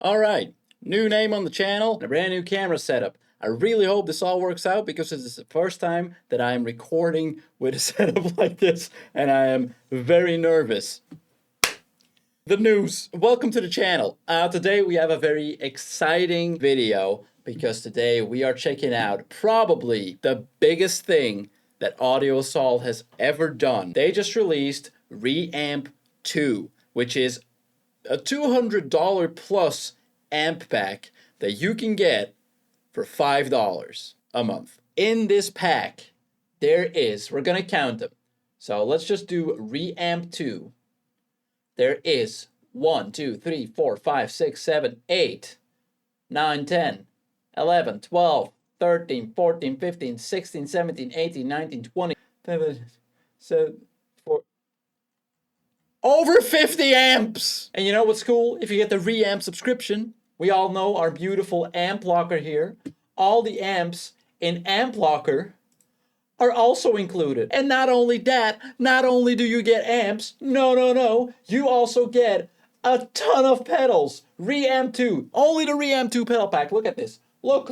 All right, new name on the channel, a brand new camera setup. I really hope this all works out because this is the first time that I am recording with a setup like this, and I am very nervous. The news. Welcome to the channel. Today we have a very exciting video because today we are checking out probably the biggest thing that Audio Assault has ever done. They just released Reamp 2, which is a $200 plus amp pack that you can get for $5 a month. In this pack, we're gonna count them. So let's just do Reamp 2. There is 1, 2, 3, 4, 5, 6, 7, 8, 9, 10, 11, 12, 13, 14, 15, 16, 17, 18, 19, 20, 7, 4, over 50 amps! And you know what's cool? If you get the Reamp subscription, we all know our beautiful amp locker here. All the amps in amp locker are also included. And not only that, not only do you get amps, no, you also get a ton of pedals. Reamp 2, only the Reamp 2 pedal pack. Look at this. Look,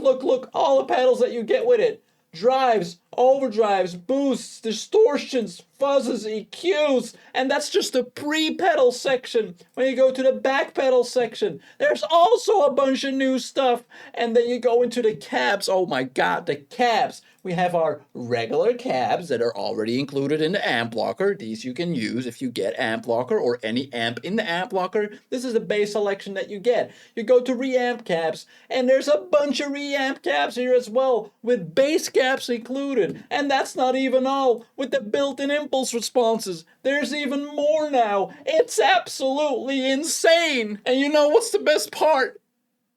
all the pedals that you get with it. Drives, overdrives, boosts, distortions, fuzzes, EQs, and that's just the pre-pedal section. When you go to the back pedal section, there's also a bunch of new stuff, and then you go into the cabs. Oh my god, the cabs. We have our regular cabs that are already included in the amp locker. These you can use if you get amp locker or any amp in the amp locker. This is the base selection that you get. You go to Reamp cabs, and there's a bunch of Reamp cabs here as well, with bass cabs included. And that's not even all. With the built-in impulse responses, there's even more now. It's absolutely insane. And you know what's the best part?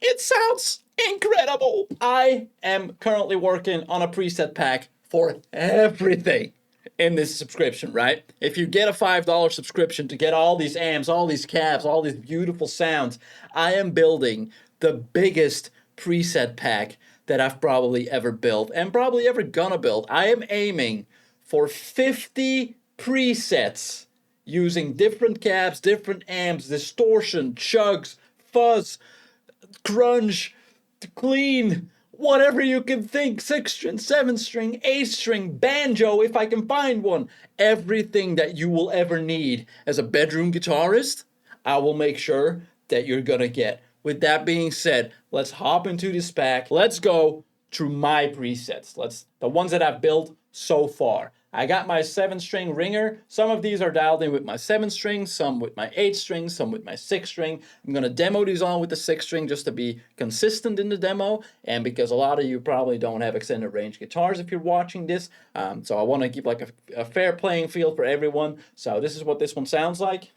It sounds incredible. I am currently working on a preset pack for everything in this subscription, right? If you get a $5 subscription to get all these amps, all these cabs, all these beautiful sounds, I am building the biggest preset pack that I've probably ever built and probably ever gonna build. I am aiming for 50 presets using different cabs, different amps, distortion, chugs, fuzz, grunge, clean, whatever you can think, 6-string, 7-string, 8-string, banjo if I can find one. Everything that you will ever need as a bedroom guitarist, I will make sure that you're gonna get. With that being said, let's hop into this pack. Let's go through my presets. The ones that I've built so far. I got my 7-string ringer. Some of these are dialed in with my 7-string, some with my 8-string, some with my 6-string. I'm gonna demo these on with the 6-string just to be consistent in the demo, and because a lot of you probably don't have extended range guitars if you're watching this, so I wanna keep like a fair playing field for everyone. So this is what this one sounds like.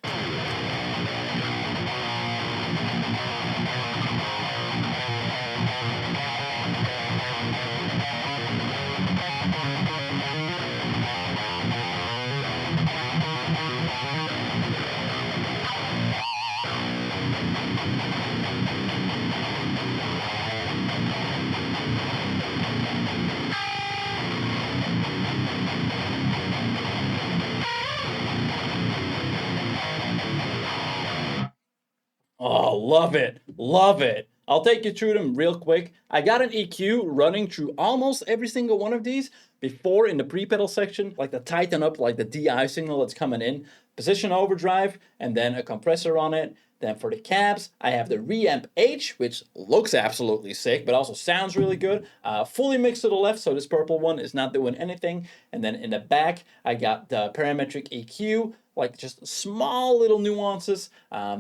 Oh, love it. Love it. I'll take you through them real quick. I got an EQ running through almost every single one of these before in the pre-pedal section, like the tighten up, like the DI signal that's coming in, position overdrive, and then a compressor on it. Then for the cabs, I have the Reamp H, which looks absolutely sick, but also sounds really good. Fully mixed to the left, so this purple one is not doing anything. And then in the back, I got the parametric EQ, like just small little nuances,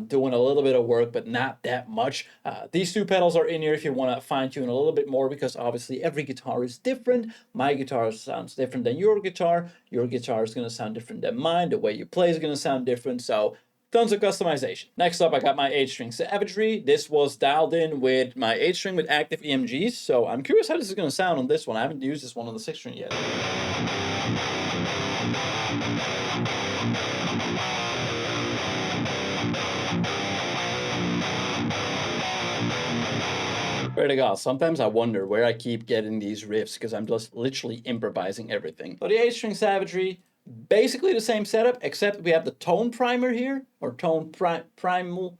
doing a little bit of work, but not that much. These two pedals are in here if you want to fine tune a little bit more, because obviously every guitar is different. My guitar sounds different than your guitar. Your guitar is going to sound different than mine. The way you play is going to sound different. So tons of customization. Next up, I got my 8-string Savagery. This was dialed in with my 8-string with active EMGs, so I'm curious how this is going to sound on this one. I haven't used this one on the 6-string yet. Swear to God, sometimes I wonder where I keep getting these riffs because I'm just literally improvising everything. So the 8-string Savagery, basically the same setup, except we have the tone primer here, or tone primal.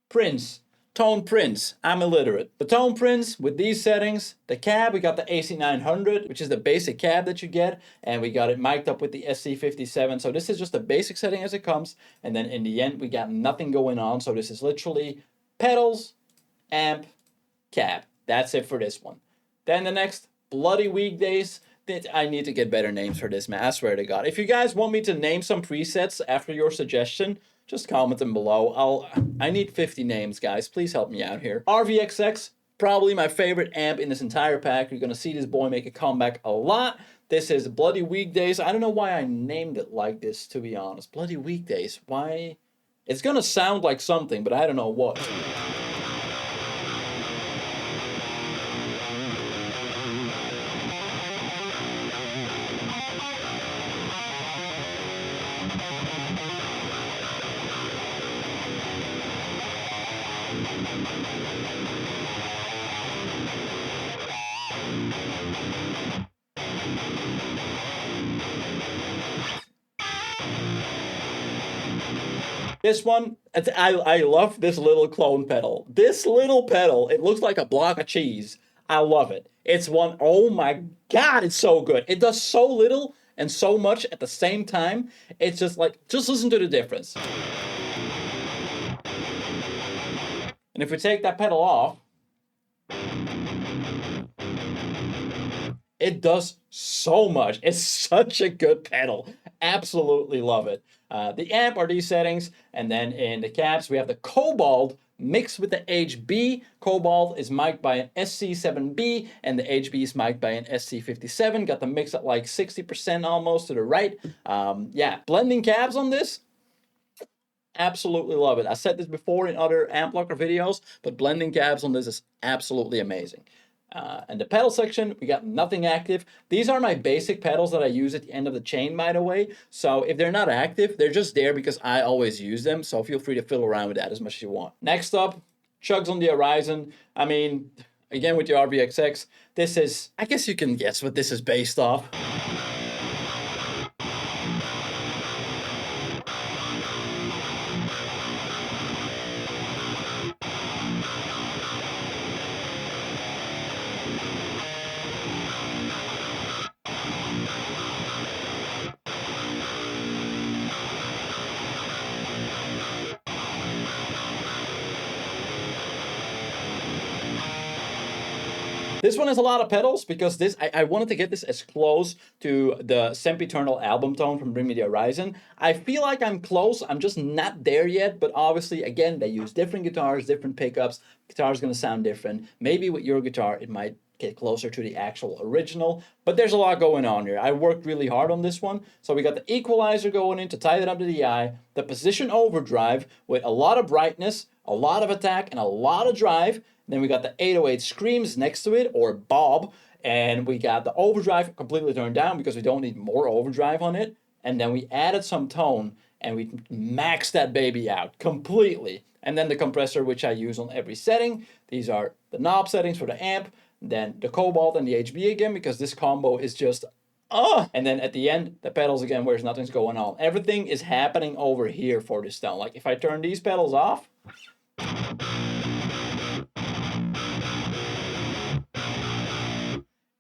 Prince. Tone Prince. I'm illiterate. The Tone Prince with these settings. The cab, we got the AC900, which is the basic cab that you get, and we got it mic'd up with the SC57. So this is just the basic setting as it comes, and then in the end, we got nothing going on. So this is literally pedals, amp, cab. That's it for this one. Then the next, Bloody Weekdays. I need to get better names for this, man. I swear to God. If you guys want me to name some presets after your suggestion, just comment them below. I need 50 names, guys. Please help me out here. RVXX, probably my favorite amp in this entire pack. You're gonna see this boy make a comeback a lot. This is Bloody Weekdays. I don't know why I named it like this, to be honest. Bloody Weekdays. Why? It's gonna sound like something, but I don't know what. This one, I love this little clone pedal. This little pedal, it looks like a block of cheese. I love it. It's one, oh my God, it's so good. It does so little and so much at the same time. It's just like, just listen to the difference. And if we take that pedal off, it does so much. It's such a good pedal. Absolutely love it. The amp are these settings, and then in the cabs we have the Cobalt mixed with the HB. Cobalt is mic'd by an SC7B, and the HB is mic'd by an SC57. Got the mix at like 60% almost to the right. Yeah, blending cabs on this, absolutely love it. I said this before in other amp blocker videos, but blending cabs on this is absolutely amazing. And the pedal section, we got nothing active. These are my basic pedals that I use at the end of the chain, by the way. So if they're not active, they're just there because I always use them. So feel free to fiddle around with that as much as you want. Next up, Chugs on the Horizon. I mean, again with the RVXX, this is, I guess you can guess what this is based off. This one has a lot of pedals because this I wanted to get this as close to the Sempiternal album tone from Bring Me the Horizon. I feel like I'm close, I'm just not there yet, but obviously, again, they use different guitars, different pickups. Guitar's gonna sound different. Maybe with your guitar, it might get closer to the actual original, but there's a lot going on here. I worked really hard on this one. So we got the equalizer going in to tie it up to the eye, the position overdrive with a lot of brightness, a lot of attack, and a lot of drive. Then we got the 808 Screams next to it, or Bob, and we got the overdrive completely turned down because we don't need more overdrive on it. And then we added some tone, and we maxed that baby out completely. And then the compressor, which I use on every setting. These are the knob settings for the amp, then the Cobalt and the HB again, because this combo is just, and then at the end, the pedals again, where nothing's going on. Everything is happening over here for this tone. Like if I turn these pedals off,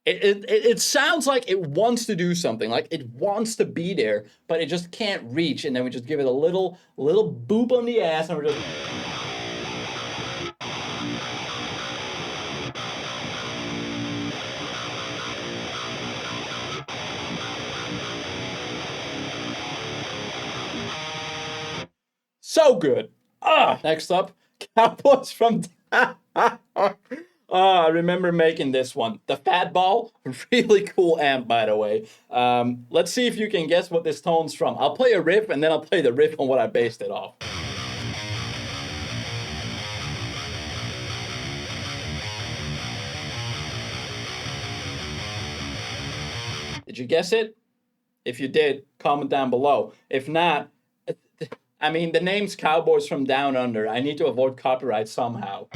it sounds like it wants to do something, like it wants to be there, but it just can't reach. And then we just give it a little boop on the ass, and we're just. So good. Next up, Cowboys from. I remember making this one. The Fat Ball, really cool amp, by the way. Let's see if you can guess what this tone's from. I'll play a riff, and then I'll play the riff on what I based it off. Did you guess it? If you did, comment down below. If not, I mean, the name's Cowboys from Down Under. I need to avoid copyright somehow.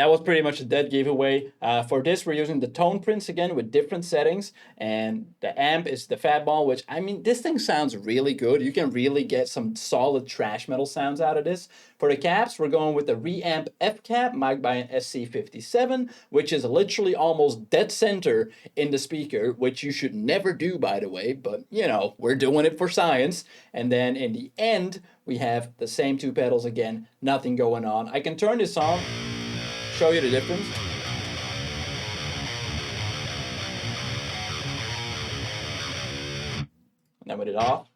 that was pretty much a dead giveaway. For this, we're using the Tone Prince again with different settings, and the amp is the Fat Ball, which, I mean, this thing sounds really good. You can really get some solid thrash metal sounds out of this. For the caps, we're going with the Reamp F cap, mic'd by an SC57, which is literally almost dead center in the speaker, which you should never do, by the way, but you know, we're doing it for science. And then in the end, we have the same two pedals again, nothing going on. I can turn this on, show you the difference. And then with it off.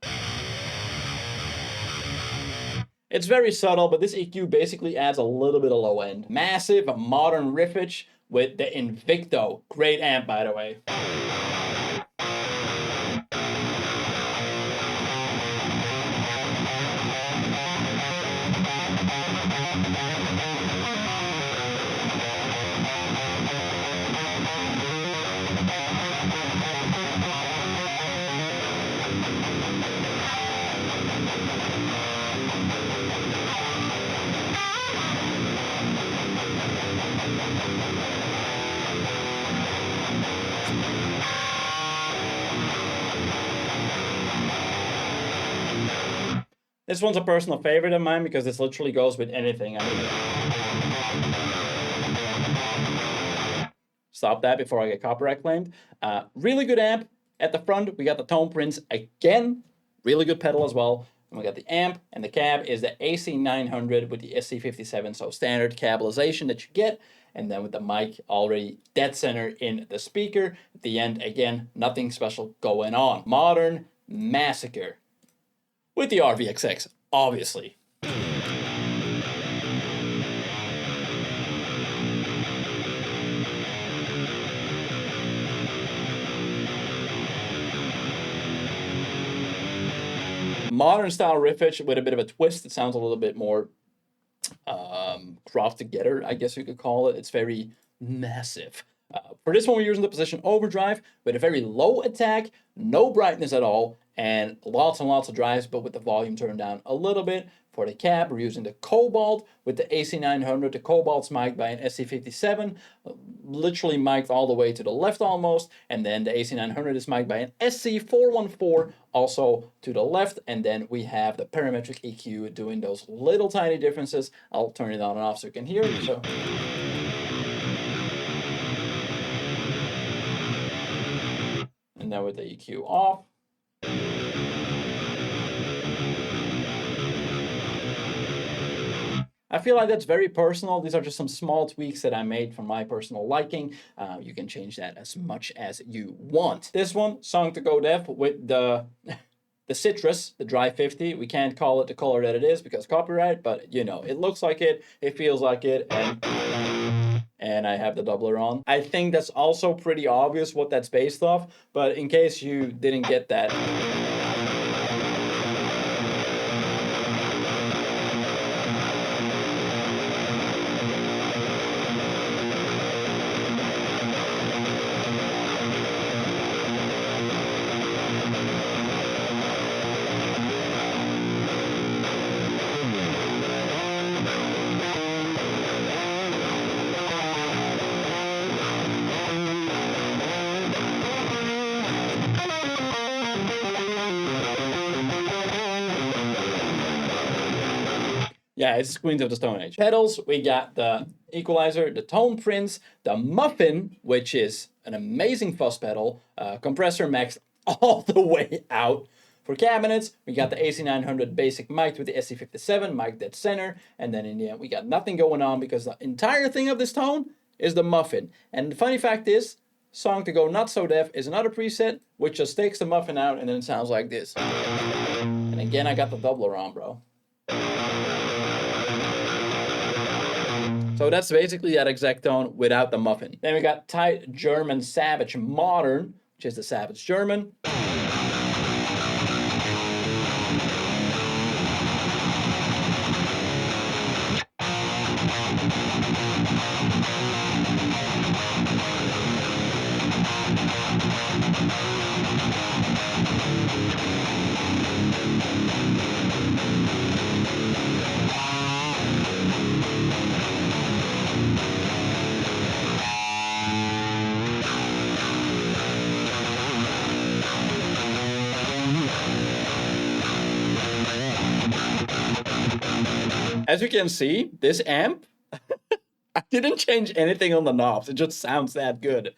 It's very subtle, but this EQ basically adds a little bit of low end. Massive, modern riffage with the Invicto. Great amp, by the way. This one's a personal favorite of mine because this literally goes with anything. I mean, stop that before I get copyright claimed. Really good amp. At the front, we got the Tone Prince again. Really good pedal as well. And we got the amp, and the cab is the AC900 with the SC57, so standard cabalization that you get. And then with the mic already dead center in the speaker. At the end, again, nothing special going on. Modern Massacre. With the RVXX, obviously. Modern style riffage with a bit of a twist. It sounds a little bit more cropped together, I guess you could call it. It's very massive. For this one, we're using the Position Overdrive with a very low attack, no brightness at all, and lots of drives, but with the volume turned down a little bit. For the cab, we're using the Cobalt with the AC900. The Cobalt's mic'd by an SC57, literally mic'd all the way to the left almost, and then the AC900 is mic'd by an SC414, also to the left, and then we have the parametric EQ doing those little tiny differences. I'll turn it on and off so you can hear it. So. And then with the EQ off. I feel like that's very personal. These are just some small tweaks that I made for my personal liking. You can change that as much as you want. This one, Song to Go Deaf with the Citrus, the Dry 50. We can't call it the color that it is because copyright, but you know, it looks like it feels like it, and I have the doubler on. I think that's also pretty obvious what that's based off, but in case you didn't get that. Yeah, it's Queens of the Stone Age. Pedals, we got the equalizer, the Tone Prince, the Muffin, which is an amazing fuzz pedal, compressor maxed all the way out. For cabinets, we got the AC900 basic mic with the SC57, mic dead center, and then in the end, we got nothing going on because the entire thing of this tone is the Muffin. And the funny fact is, Song to Go Not So Deaf is another preset, which just takes the Muffin out and then it sounds like this. And again, I got the doubler on, bro. So that's basically that exact tone without the Muffin. Then we got Tight German Savage Modern, which is the Savage German. As you can see, this amp, I didn't change anything on the knobs. It just sounds that good.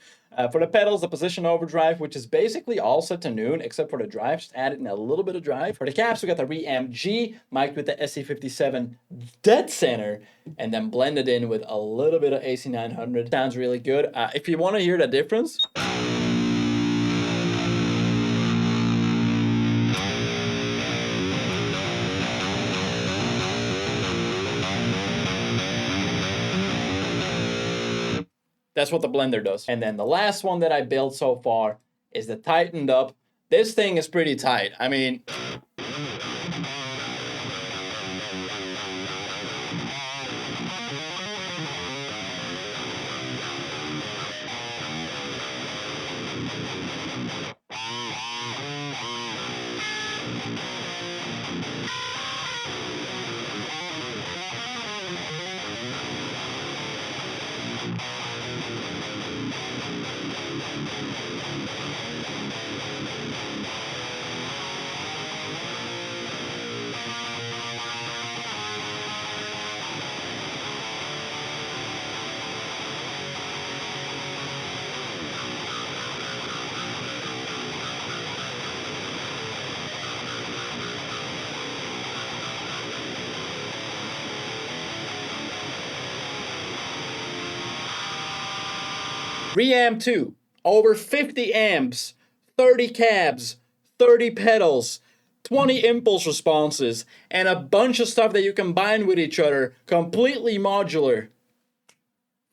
For the pedals, the position overdrive, which is basically all set to noon, except for the drive, just added in a little bit of drive. For the caps, we got the Reamp G, mic'd with the SC57 dead center, and then blended in with a little bit of AC900. Sounds really good. If you want to hear the difference, that's what the blender does. And then the last one that I built so far is the tightened up. This thing is pretty tight. I mean, Reamp 2, over 50 amps, 30 cabs, 30 pedals, 20 impulse responses, and a bunch of stuff that you combine with each other, completely modular,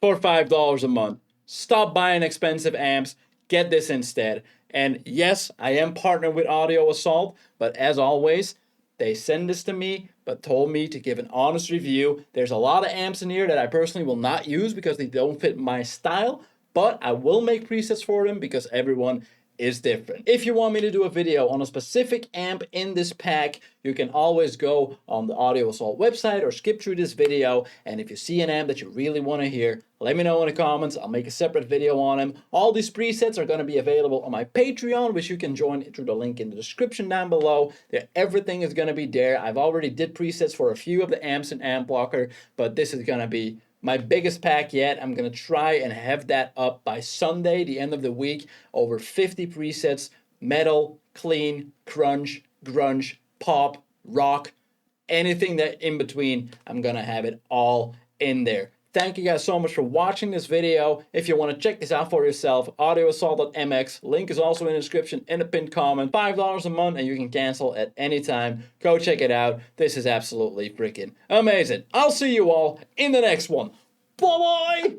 for $5 a month. Stop buying expensive amps, get this instead. And yes, I am partnered with Audio Assault, but as always, they send this to me, but told me to give an honest review. There's a lot of amps in here that I personally will not use because they don't fit my style, but I will make presets for them because everyone is different. If you want me to do a video on a specific amp in this pack, you can always go on the Audio Assault website or skip through this video, and if you see an amp that you really want to hear, let me know in the comments. I'll make a separate video on them. All these presets are going to be available on my Patreon, which you can join through the link in the description down below. Everything is going to be there. I've already did presets for a few of the amps in Amp Blocker, but this is going to be my biggest pack yet. I'm going to try and have that up by Sunday, the end of the week. Over 50 presets, metal, clean, crunch, grunge, pop, rock, anything that in between, I'm going to have it all in there. Thank you guys so much for watching this video. If you want to check this out for yourself, audioassault.mx. Link is also in the description in the pinned comment. $5 a month and you can cancel at any time. Go check it out. This is absolutely freaking amazing. I'll see you all in the next one. Bye-bye!